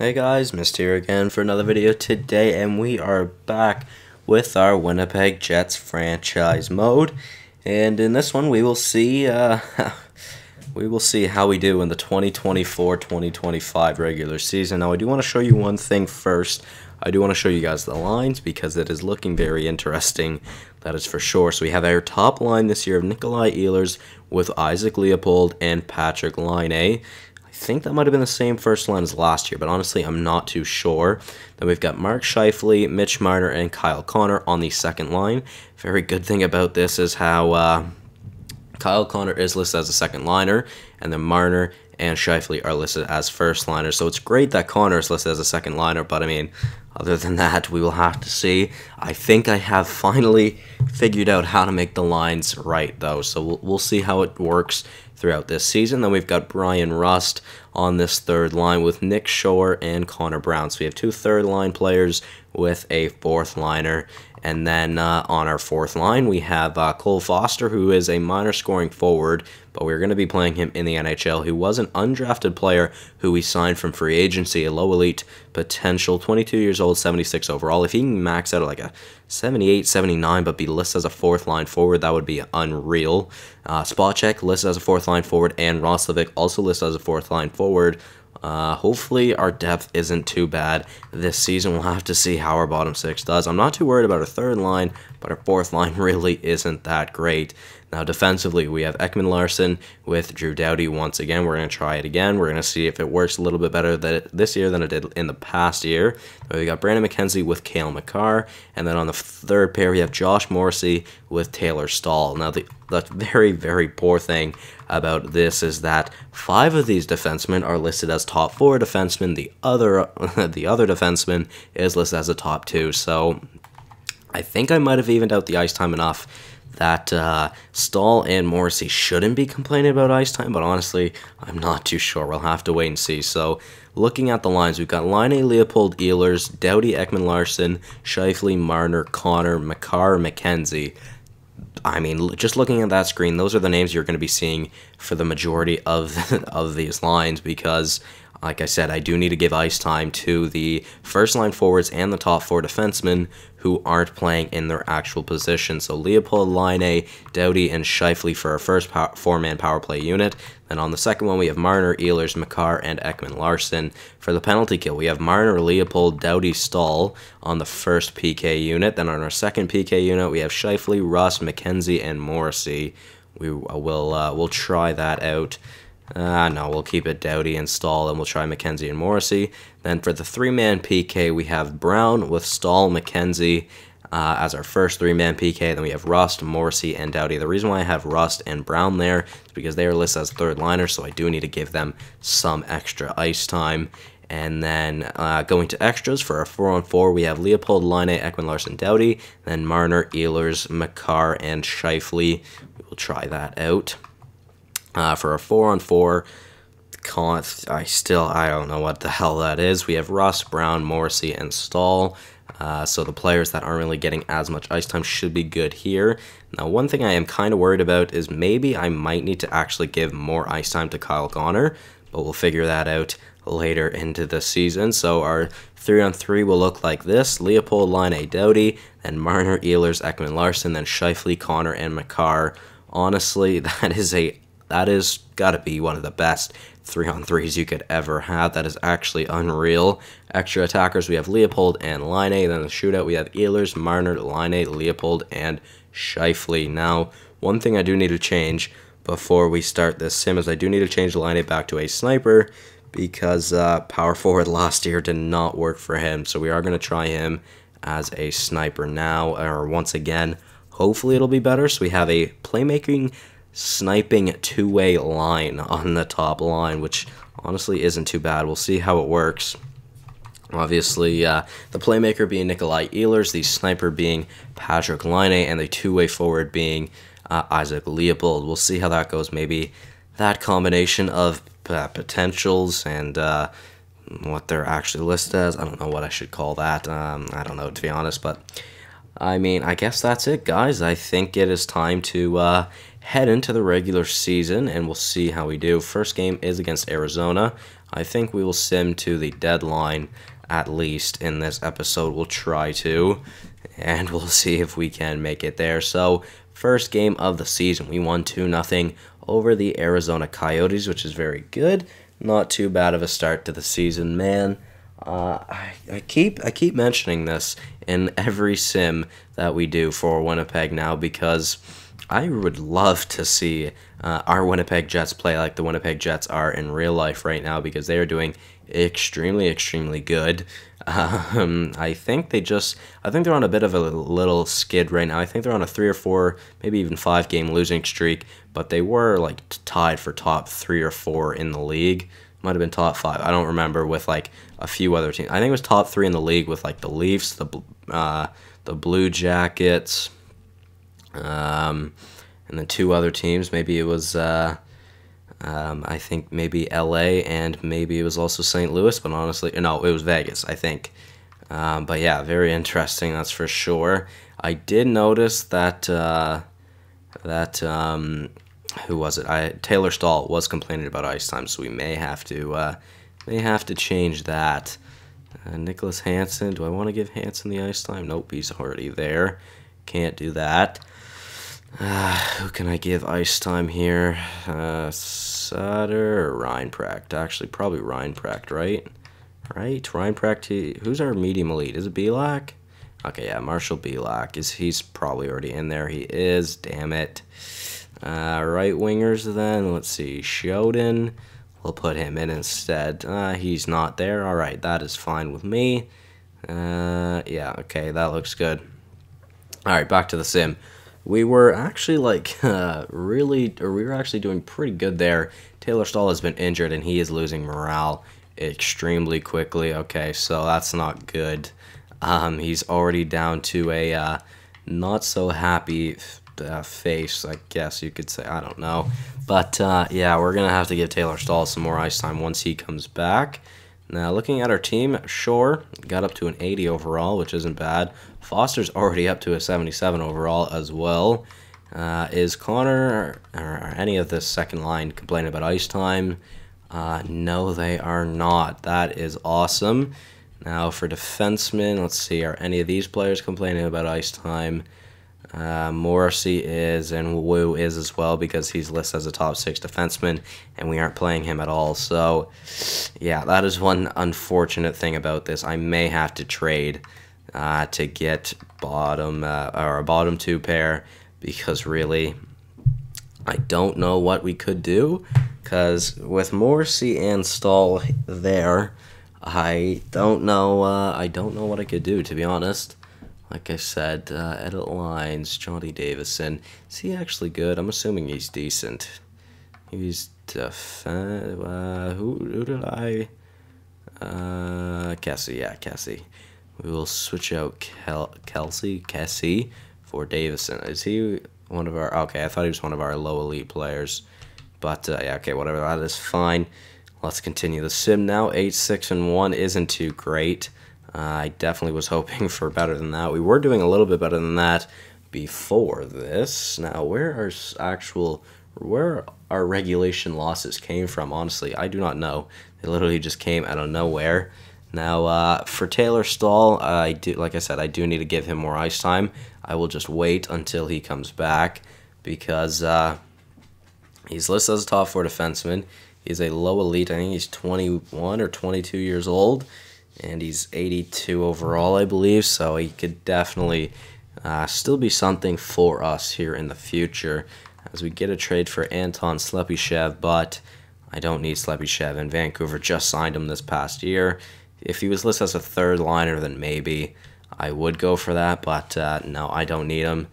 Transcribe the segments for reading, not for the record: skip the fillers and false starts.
Hey guys, Mist here again for another video today, and we are back with our Winnipeg Jets franchise mode. And in this one, we will see how we do in the 2024-2025 regular season. Now, I do want to show you one thing first. I do want to show you guys the lines because it is looking very interesting. That is for sure. So we have our top line this year of Nikolai Ehlers with Isaac Leopold and Patrick Laine. I think that might have been the same first line as last year, but honestly, I'm not too sure. Then we've got Mark Scheifele, Mitch Marner, and Kyle Connor on the second line. Very good thing about this is how Kyle Connor is listed as a second liner, and then Marner and Scheifele are listed as first liners. So it's great that Connor is listed as a second liner, but I mean, other than that, we will have to see. I think I have finally figured out how to make the lines right, though, so we'll see how it works throughout this season. Then we've got Brian Rust on this third line with Nick Shore and Connor Brown. So we have two third line players with a fourth liner. And then on our fourth line, we have Cole Foster, who is a minor scoring forward, but we're going to be playing him in the NHL, who was an undrafted player who we signed from free agency, a low elite potential, 22 years old, 76 overall. If he can max out at like a 78, 79, but be listed as a fourth line forward, that would be unreal. Spotcheck listed as a fourth line forward, and Roslovic also listed as a fourth line forward. Hopefully our depth isn't too bad this season. We'll have to see how our bottom six does. I'm not too worried about our third line, but our fourth line really isn't that great. Now defensively, we have Ekman Larsson with Drew Doughty once again. We're going to try it again. We're going to see if it works a little bit better this year than it did in the past year. We got Brandon McKenzie with Cale Makar, and then on the third pair we have Josh Morrissey with Taylor Stahl. Now the very, very poor thing about this is that 5 of these defensemen are listed as top 4 defensemen. The other defenseman is listed as a top 2. So I think I might have evened out the ice time enough that Stahl and Morrissey shouldn't be complaining about ice time, but honestly, I'm not too sure. We'll have to wait and see. So looking at the lines, we've got Laine, Leopold, Ehlers, Doughty, Ekman Larsson, Scheifele, Marner, Connor, Makar, McKenzie. I mean, just looking at that screen, those are the names you're going to be seeing for the majority of these lines because, like I said, I do need to give ice time to the first line forwards and the top 4 defensemen who aren't playing in their actual position. So Leopold, Laine, Doughty, and Scheifele for our first 4-man power play unit. Then on the second one, we have Marner, Ehlers, Makar, and Ekman Larsson. For the penalty kill, we have Marner, Leopold, Doughty, Stahl on the first PK unit. Then on our second PK unit, we have Scheifele, Russ, McKenzie, and Morrissey. We'll try that out. No, we'll keep it Doughty and Stahl, and we'll try McKenzie and Morrissey. Then for the 3-man PK, we have Brown with Stahl, McKenzie as our first 3-man PK. Then we have Rust, Morrissey, and Doughty. The reason why I have Rust and Brown there is because they are listed as third liners, so I do need to give them some extra ice time. And then going to extras for our 4-on-4, we have Leopold, Laine, Ekman Larsson, Doughty. Then Marner, Ehlers, Makar, and Scheifele. We will try that out. For our 4-on-4, I don't know what the hell that is. We have Russ, Brown, Morrissey, and Stahl. So the players that aren't really getting as much ice time should be good here. Now, one thing I am kind of worried about is maybe I might need to actually give more ice time to Kyle Connor, but we'll figure that out later into the season. So our 3-on-3 will look like this: Leopold, Laine, Doughty, then Marner, Ehlers, Ekman Larsson, then Scheifele, Connor, and Makar. Honestly, that is got to be one of the best 3-on-3s you could ever have. That is actually unreal. Extra attackers, we have Leopold and Laine. Then the shootout, we have Ehlers, Marner, Laine, Leopold, and Scheifele. Now, one thing I do need to change before we start this sim is I do need to change Laine back to a sniper because power forward last year did not work for him. So we are going to try him as a sniper now, or once again. Hopefully it'll be better. So we have a playmaking sniping 2-way line on the top line, which honestly isn't too bad. We'll see how it works. Obviously, the playmaker being Nikolai Ehlers, the sniper being Patrick Laine, and the 2-way forward being Isaac Leopold. We'll see how that goes. Maybe that combination of potentials and what they're actually listed as. I don't know what I should call that. I don't know, to be honest, but I mean, I guess that's it, guys. I think it is time to head into the regular season, and we'll see how we do. First game is against Arizona. I think we will sim to the deadline at least in this episode. We'll try to, and we'll see if we can make it there. So, first game of the season, we won 2-0 over the Arizona Coyotes, which is very good. Not too bad of a start to the season, man. I keep mentioning this in every sim that we do for Winnipeg now, because I would love to see our Winnipeg Jets play like the Winnipeg Jets are in real life right now, because they are doing extremely good. I think they're on a bit of a little skid right now. I think they're on a 3 or 4, maybe even 5 game losing streak, but they were like tied for top 3 or 4 in the league. Might have been top 5. I don't remember, with like a few other teams. I think it was top 3 in the league with like the Leafs, the Blue Jackets, and then 2 other teams. Maybe it was I think maybe LA, and maybe it was also St. Louis, but honestly, no, it was Vegas, I think. But yeah, very interesting, that's for sure. I did notice that who was it? Taylor Stahl was complaining about ice time, so we may have to change that. Nicholas Hansen, do I want to give Hansen the ice time? Nope, he's already there. Can't do that. Who can I give ice time here? Sutter or Reinpracht? Actually, probably Reinpracht, right? Right? Reinpracht, who's our medium elite? Is it Belak? Okay, yeah, Marshall Belak. He's probably already in there. He is, damn it. Right wingers then, let's see, Shoden, we'll put him in instead. He's not there. All right, that is fine with me. Yeah, okay, that looks good. All right, back to the sim. We were actually we were actually doing pretty good there. Taylor Stahl has been injured, and he is losing morale extremely quickly. Okay, so that's not good. He's already down to a not so happy face, I guess you could say. I don't know, but yeah, we're gonna have to give Taylor Stahl some more ice time once he comes back. Now, looking at our team, Shore got up to an 80 overall, which isn't bad. Foster's already up to a 77 overall as well. Is Connor or any of the second line complaining about ice time? No, they are not. That is awesome. Now, for defensemen, let's see, are any of these players complaining about ice time? Morrissey is, and Wu is as well, because he's listed as a top 6 defenseman, and we aren't playing him at all. So, yeah, that is one unfortunate thing about this. I may have to trade to get a bottom 2 pair, because really, I don't know what we could do. Because with Morrissey and Stahl there, I don't know what I could do, to be honest. Like I said, edit lines, Johnny Davison. Is he actually good? I'm assuming he's decent. He's who did I? Kessie, yeah, Kessie. We will switch out Kessie for Davison. Is he one of our? Okay, I thought he was one of our low elite players. But yeah, okay, whatever. That is fine. Let's continue the sim now. 8-6-1 isn't too great. I definitely was hoping for better than that. We were doing a little bit better than that before this. Now, where our regulation losses came from, honestly, I do not know. They literally just came out of nowhere. Now, for Taylor Stahl, like I said, I do need to give him more ice time. I will just wait until he comes back, because he's listed as a top 4 defenseman. He's a low elite. I think he's 21 or 22 years old. And he's 82 overall, I believe, so he could definitely still be something for us here in the future, as we get a trade for Anton Slepyshev, but I don't need Slepyshev, and Vancouver just signed him this past year. If he was listed as a third liner, then maybe I would go for that, but no, I don't need him.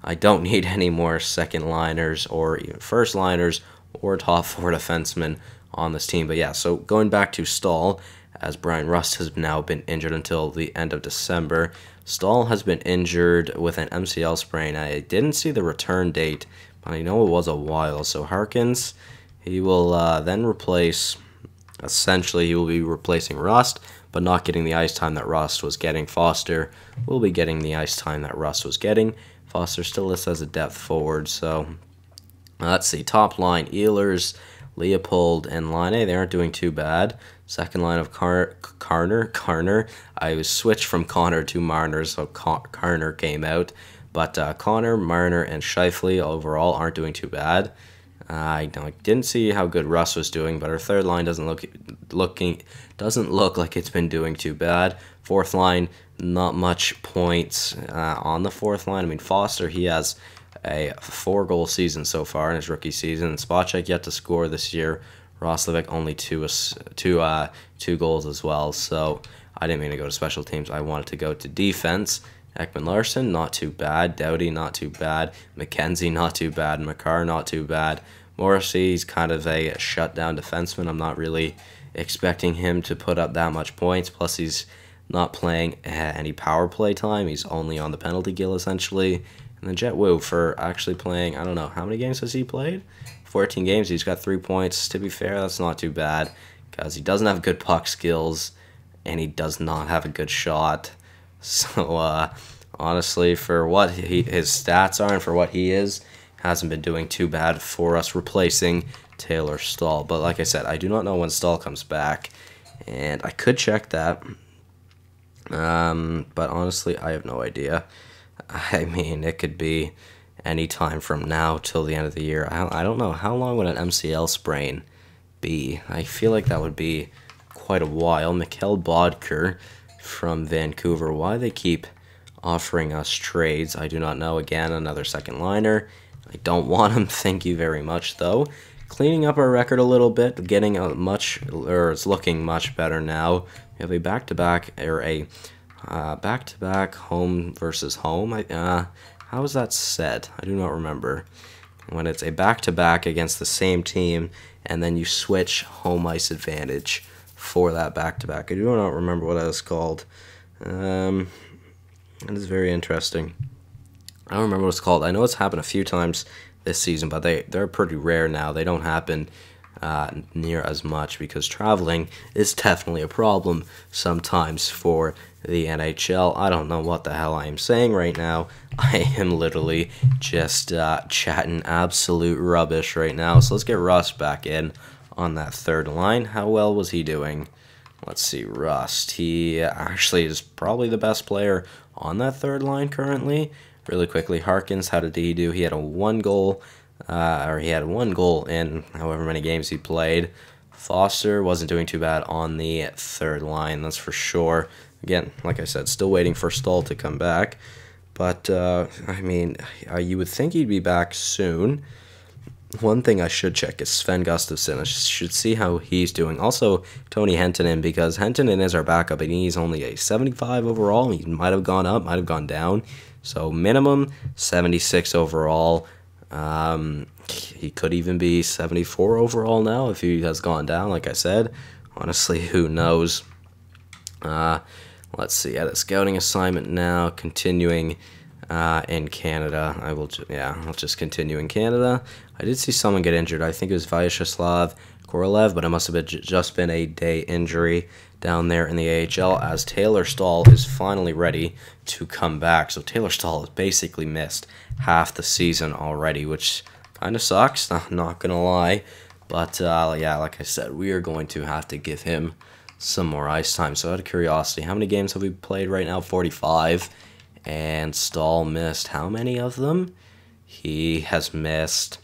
I don't need any more second liners or even first liners or top 4 defensemen on this team. But yeah, so going back to Stahl, as Brian Rust has now been injured until the end of December. Stahl has been injured with an MCL sprain. I didn't see the return date, but I know it was a while. So Harkins, he will then replace, essentially he will be replacing Rust, but not getting the ice time that Rust was getting. Foster will be getting the ice time that Rust was getting. Foster still lists as a depth forward, so Let's see, top line, Ehlers, Leopold, and Line. They aren't doing too bad. Second line of Carner. I was switched from Connor to Marner, so Carner came out. But Connor, Marner, and Scheifele overall aren't doing too bad. I didn't see how good Russ was doing, but our third line doesn't look like it's been doing too bad. Fourth line, not much points on the fourth line. I mean, Foster, he has a 4-goal season so far in his rookie season. Spacek yet to score this year. Roslovic only two goals as well. So I didn't mean to go to special teams. I wanted to go to defense. Ekman Larson, not too bad. Doughty, not too bad. McKenzie, not too bad. Makar, not too bad. Morrissey's kind of a shutdown defenseman. I'm not really expecting him to put up that much points. Plus, he's not playing any power play time. He's only on the penalty kill, essentially. And then Jet Wu for actually playing, I don't know, how many games has he played? 14 games. He's got 3 points. To be fair, that's not too bad because he doesn't have good puck skills and he does not have a good shot. So, honestly, for what his stats are and for what he is, hasn't been doing too bad for us replacing Taylor Stahl. But like I said, I do not know when Stahl comes back, and I could check that. But honestly, I have no idea. I mean, it could be any time from now till the end of the year. I don't know. How long would an MCL sprain be? I feel like that would be quite a while. Mikhail Bodker from Vancouver. Why they keep offering us trades, I do not know. Again, another second liner. I don't want him. Thank you very much, though. Cleaning up our record a little bit, getting it's looking much better now. We have a back-to-back, or a back-to-back home versus home. How is that said? I do not remember. When it's a back-to-back against the same team, and then you switch home ice advantage for that back-to-back. I do not remember what that is called. It is very interesting. I don't remember what it's called. I know it's happened a few times this season, but they're pretty rare now. They don't happen near as much because traveling is definitely a problem sometimes for the NHL. I don't know what the hell I am saying right now. I am literally just chatting absolute rubbish right now. So let's get Russ back in on that third line. How well was he doing? Let's see, Rust. He actually is probably the best player on that third line currently. Really quickly, Harkins, how did he do? He had one goal in however many games he played. Foster wasn't doing too bad on the third line, that's for sure. Again, like I said, still waiting for Stahl to come back. But, I mean, you would think he'd be back soon. One thing I should check is Sven Gustafsson. I should see how he's doing. Also, Tony Hentonen, because Hentonen is our backup, and he's only a 75 overall. He might have gone up, might have gone down. So, minimum 76 overall. He could even be 74 overall now if he has gone down, like I said. Honestly, who knows? Let's see. At a scouting assignment now, continuing in Canada. I'll just continue in Canada. I did see someone get injured. I think it was Vyacheslav Korolev, but it must have just been a day injury down there in the AHL, as Taylor Stahl is finally ready to come back. So Taylor Stahl has basically missed half the season already, which kind of sucks, not going to lie. But, yeah, like I said, we are going to have to give him some more ice time. So out of curiosity, how many games have we played right now? 45. And Stahl missed how many of them? He has missed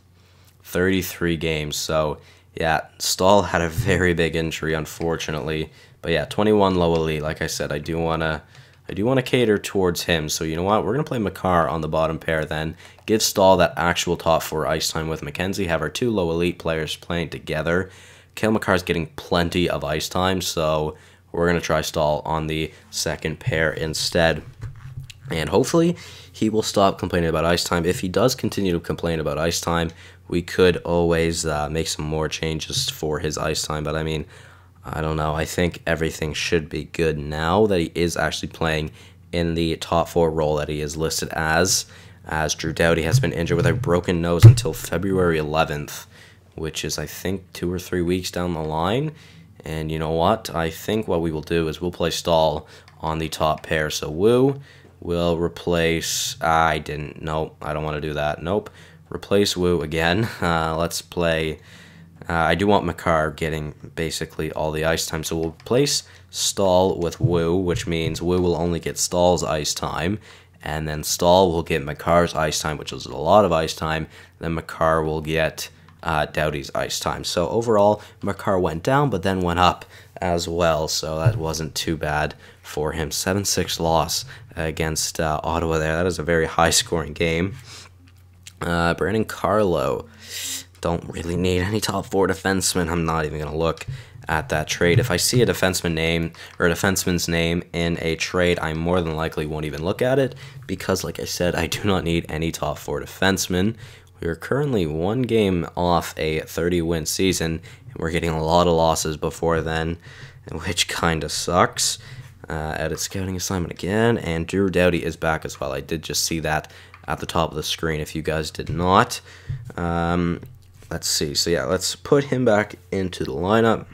33 games. So, yeah, Stahl had a very big injury, unfortunately. But yeah, 21 low elite. Like I said, I do want to cater towards him. So you know what? We're gonna play Makar on the bottom pair. Then give Stahl that actual top 4 ice time with McKenzie. Have our 2 low elite players playing together. Cale Makar's getting plenty of ice time, so we're gonna try Stahl on the second pair instead. And hopefully he will stop complaining about ice time. If he does continue to complain about ice time, we could always make some more changes for his ice time. But I mean, I don't know. I think everything should be good now that he is actually playing in the top 4 role that he is listed as Drew Doughty has been injured with a broken nose until February 11th, which is, I think, 2 or 3 weeks down the line. And you know what? I think what we will do is we'll play Stahl on the top pair. So Wu will replace... Nope, I don't want to do that. Nope. replace Wu again. Let's play. I do want Makar getting basically all the ice time, so we'll replace Stahl with Wu, which means Wu will only get Stahl's ice time, and then Stahl will get Makar's ice time, which is a lot of ice time. Then Makar will get Doughty's ice time. So overall, Makar went down, but then went up as well, so that wasn't too bad for him. 7-6 loss against Ottawa there. That is a very high-scoring game. Brandon Carlo. Don't really need any top 4 defensemen. I'm not even going to look at that trade. If I see a defenseman name or a defenseman's name in a trade, I more than likely won't even look at it because, like I said, I do not need any top 4 defensemen. We are currently 1 game off a 30-win season, and we're getting a lot of losses before then, which kind of sucks. Edit scouting assignment again, and Drew Doughty is back as well. I did just see that at the top of the screen if you guys did not. Let's see. So, yeah, let's put him back into the lineup.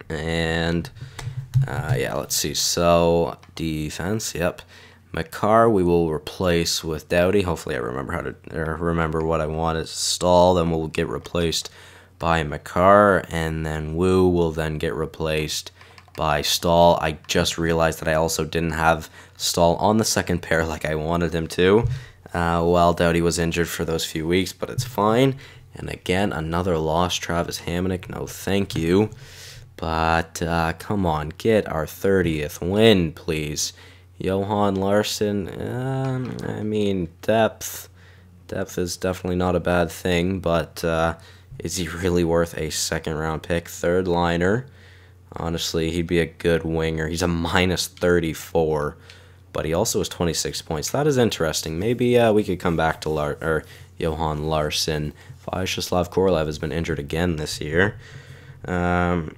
And, yeah, let's see. So, defense, yep. Makar we will replace with Doughty. Hopefully I remember what I want is Stahl. Then we'll get replaced by Makar. And then Wu will then get replaced by Stahl. I just realized that I also didn't have Stahl on the second pair like I wanted him to while Doughty was injured for those few weeks, but it's fine. And again, another loss, Travis Hamonic. No, thank you. But come on, get our 30th win, please. Johan Larsson, I mean, depth is definitely not a bad thing, but is he really worth a second-round pick? Third liner. Honestly, he'd be a good winger. He's a -34, but he also has 26 points. That is interesting. Maybe we could come back to Johan Larsson. Vyacheslav Korolev has been injured again this year. But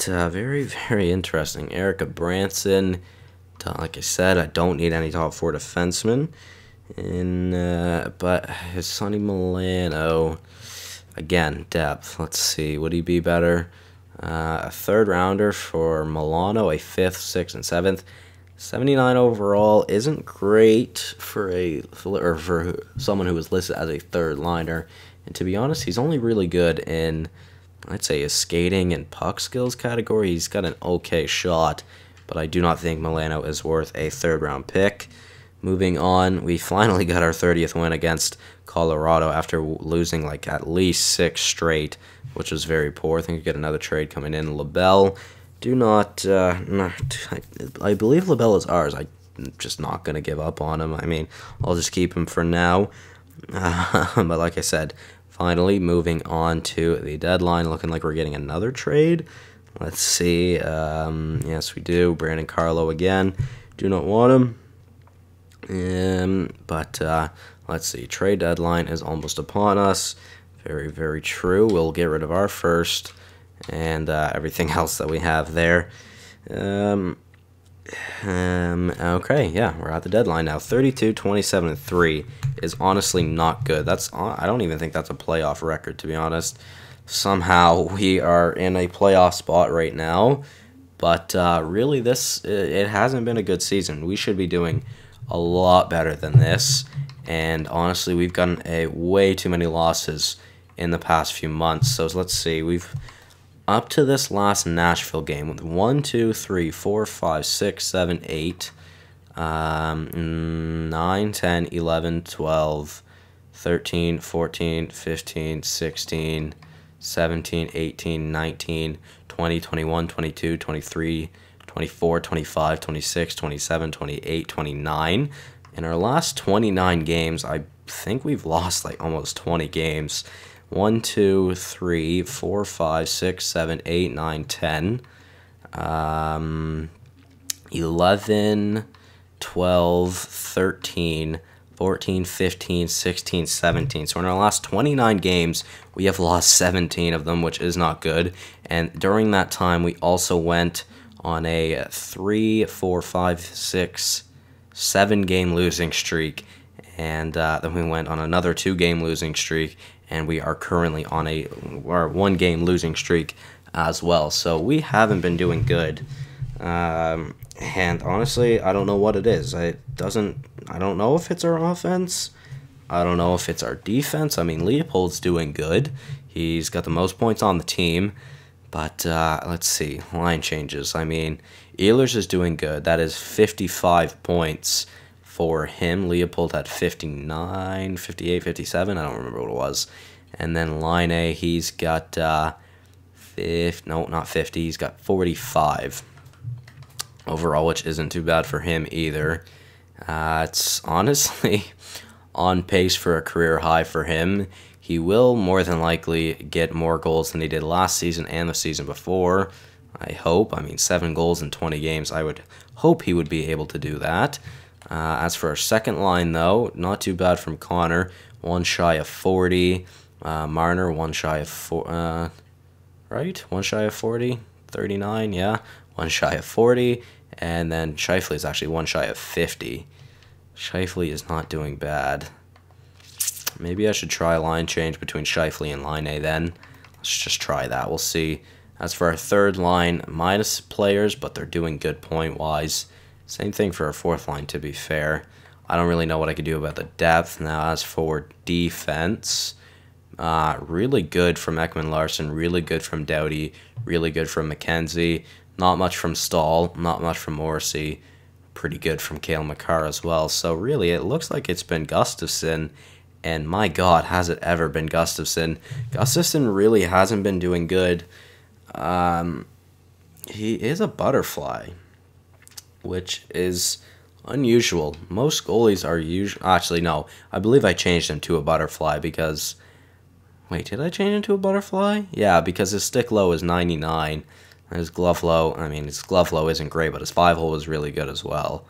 very, very interesting. Erica Branson, like I said, I don't need any top 4 defensemen. But his Sonny Milano, again, depth. Let's see, would he be better? A third rounder for Milano, a 5th, 6th, and 7th. 79 overall isn't great for someone who was listed as a third liner. And to be honest, he's only really good in, I'd say, his skating and puck skills category. He's got an okay shot, but I do not think Milano is worth a third-round pick. Moving on, we finally got our 30th win against Colorado after losing like at least 6 straight, which was very poor. I think we get another trade coming in. LaBelle, do not, I believe LaBelle is ours. I'm just not going to give up on him. I mean, I'll just keep him for now. But like I said, finally moving on to the deadline, looking like we're getting another trade. Let's see. Yes, we do. Brandon Carlo again. Do not want him. But let's see. Trade deadline is almost upon us. Very, very true. We'll get rid of our first and everything else that we have there. Okay, yeah, we're at the deadline now. 32, 27, and 3 is honestly not good. I don't even think that's a playoff record, to be honest. Somehow we are in a playoff spot right now, but really it hasn't been a good season. We should be doing a lot better than this, and honestly, we've gotten way too many losses in the past few months. So let's see, we've up to this last Nashville game with 1, 2, 3, 4, 5, 6, 7, 8, 9, 10, 11, 12, 13, 14, 15, 16, 17, 18, 19, 20, 21, 22, 23, 24, 25, 26, 27, 28, 29. In our last 29 games, I think we've lost like almost 20 games. 1, 2, 3, 4, 5, 6, 7, 8, 9, 10, 11, 12, 13, 14, 15, 16, 17. So in our last 29 games, we have lost 17 of them, which is not good. And during that time, we also went on a 3, 4, 5, 6, 7 game losing streak. And then we went on another 2-game losing streak. And we are currently on a 1-game losing streak as well. So we haven't been doing good. And honestly, I don't know what it is. I don't know if it's our offense, I don't know if it's our defense. I mean, Leopold's doing good. He's got the most points on the team. But let's see. Line changes. I mean, Ehlers is doing good. That is 55 points for him. Leopold had 59, 58, 57. I don't remember what it was. And then line A, he's got not 50. He's got 45 overall, which isn't too bad for him either. It's honestly on pace for a career high for him. He will more than likely get more goals than he did last season and the season before. I hope. I mean, 7 goals in 20 games. I would hope he would be able to do that. As for our second line, though, not too bad from Connor. 1 shy of 40. Marner, 1 shy of right? 1 shy of 40. 39, yeah. 1 shy of 40. And then Scheifele is actually 1 shy of 50. Scheifele is not doing bad. Maybe I should try a line change between Scheifele and line A then. Let's just try that. We'll see. As for our third line, minus players, but they're doing good point-wise. Same thing for our fourth line, to be fair. I don't really know what I could do about the depth. Now, as for defense, really good from Ekman-Larsson, really good from Doughty, really good from McKenzie. Not much from Stahl, not much from Morrissey. Pretty good from Cale Makar as well. So really, it looks like it's been Gustafsson. And my God, has it ever been Gustafsson? Gustafsson really hasn't been doing good. He is a butterfly, which is unusual. Most goalies are usually... Actually, no. I believe I changed him to a butterfly because... Wait, did I change him to a butterfly? Yeah, because his stick low is 99. And his glove low... I mean, his glove low isn't great, but his 5-hole was really good as well.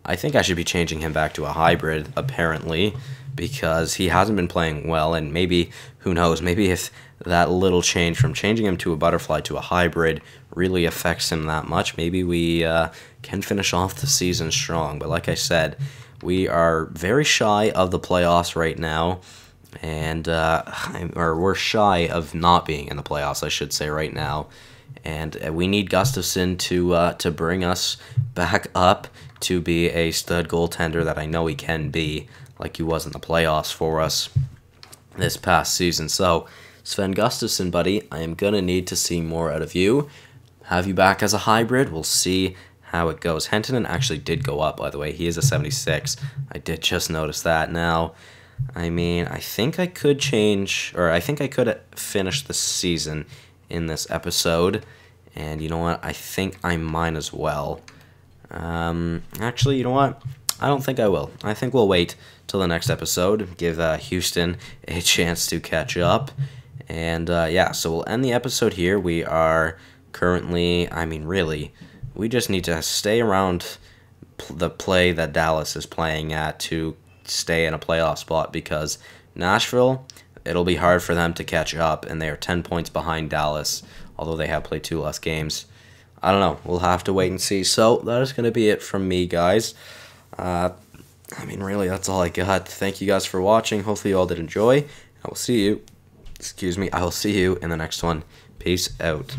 I think I should be changing him back to a hybrid, apparently, because he hasn't been playing well, and maybe, who knows, maybe if that little change from changing him to a butterfly to a hybrid really affects him that much, maybe we can finish off the season strong. But like I said, we are very shy of the playoffs right now, and or we're shy of not being in the playoffs, I should say, right now. And we need Gustafsson to bring us back up to be a stud goaltender that I know he can be, like he was in the playoffs for us this past season. So, Sven Gustafsson, buddy, I am going to need to see more out of you. Have you back as a hybrid. We'll see how it goes. Hentonen actually did go up, by the way. He is a 76. I did just notice that. Now, I mean, I think I could change, or I think I could finish the season in this episode, and you know what, I think I might as well. Actually, you know what, I don't think I will. I think we'll wait till the next episode, give Houston a chance to catch up, and yeah, so we'll end the episode here. We are currently, I mean, really, we just need to stay around the play that Dallas is playing at to stay in a playoff spot, because Nashville, it'll be hard for them to catch up, and they are 10 points behind Dallas, although they have played 2 less games. I don't know. We'll have to wait and see. So that is going to be it from me, guys. I mean, really, that's all I got. Thank you guys for watching. Hopefully you all did enjoy. I will see you. I will see you in the next one. Peace out.